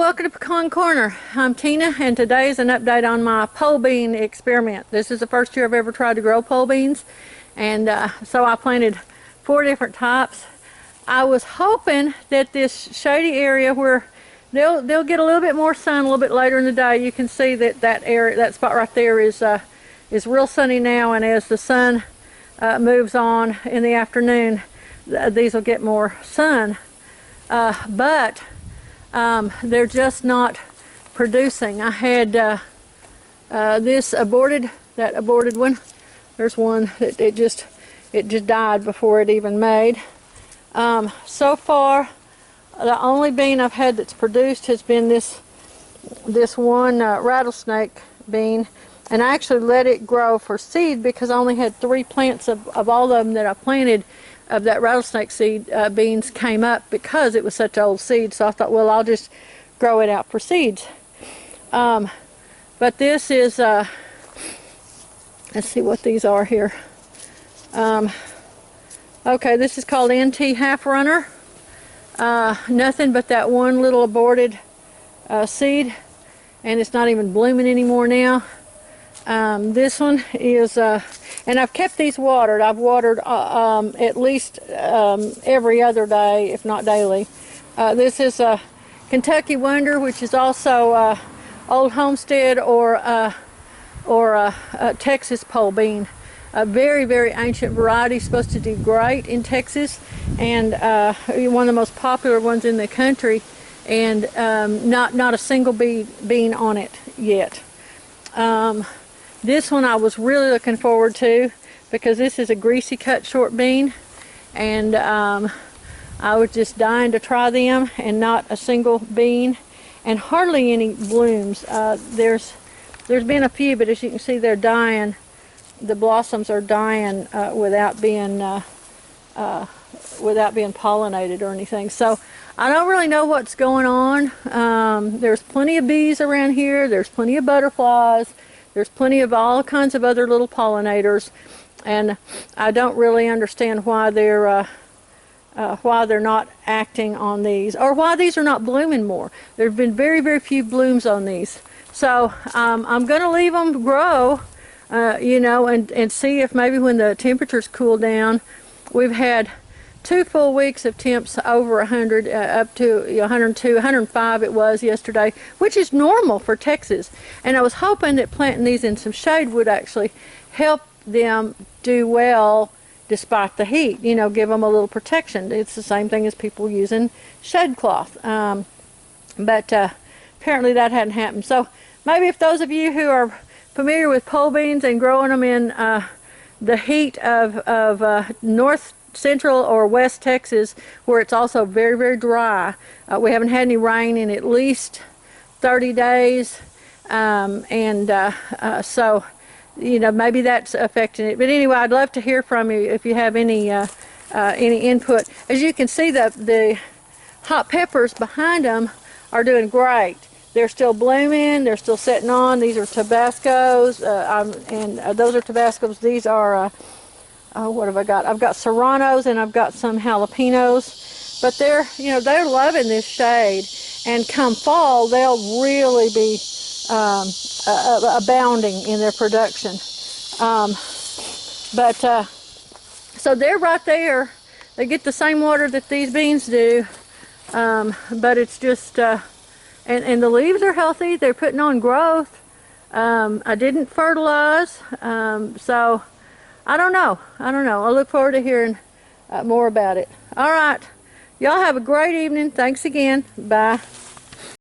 welcome to Pecan Corner. I'm Tina, and today is an update on my pole bean experiment. This is the first year I've ever tried to grow pole beans, and so I planted 4 different types. I was hoping that this shady area where they'll get a little bit more sun a little bit later in the day. You can see that that spot right there is real sunny now, and as the sun moves on in the afternoon, these will get more sun. But they're just not producing. I had this aborted, that aborted one. There's one that it just died before it even made. So far, the only bean I've had that's produced has been this one rattlesnake bean, and I actually let it grow for seed because I only had 3 plants of all of them that I planted of that rattlesnake seed beans came up because it was such old seed. So I thought, well, I'll just grow it out for seeds. But this is, let's see what these are here. Okay, this is called NT Half Runner. Nothing but that one little aborted seed, and it's not even blooming anymore now. This one is, and I've kept these watered. I've watered at least every other day, if not daily. This is a Kentucky Wonder, which is also Old Homestead or a Texas pole bean. A very, very ancient variety, supposed to do great in Texas, and one of the most popular ones in the country, and not a single bean on it yet. This one I was really looking forward to because this is a greasy cut short bean, and I was just dying to try them, and not a single bean and hardly any blooms. There's been a few, but as you can see, they're dying. The blossoms are dying without being pollinated or anything. So I don't really know what's going on. There's plenty of bees around here. There's plenty of butterflies. There's plenty of all kinds of other little pollinators, and I don't really understand why they're not acting on these, or why these are not blooming more. There have been very, very few blooms on these. So I'm going to leave them grow, you know, and see if maybe when the temperatures cool down. We've had 2 full weeks of temps over 100, up to 102, 105 it was yesterday, which is normal for Texas. And I was hoping that planting these in some shade would actually help them do well despite the heat, you know, give them a little protection. It's the same thing as people using shade cloth. But apparently that hadn't happened. So maybe if those of you who are familiar with pole beans and growing them in the heat of north central or west Texas, where it's also very, very dry. We haven't had any rain in at least 30 days, so you know, maybe that's affecting it. But anyway, I'd love to hear from you if you have any input. As you can see, the hot peppers behind them are doing great. They're still blooming. They're still setting on. These are Tabascos, and those are Tabascos. These are what have I got? I've got Serranos and I've got some jalapenos, but they're loving this shade, and come fall they'll really be abounding in their production. So they're right there. They get the same water that these beans do, but it's just and the leaves are healthy. They're putting on growth. I didn't fertilize, so I don't know. I look forward to hearing more about it. All right. Y'all have a great evening. Thanks again. Bye.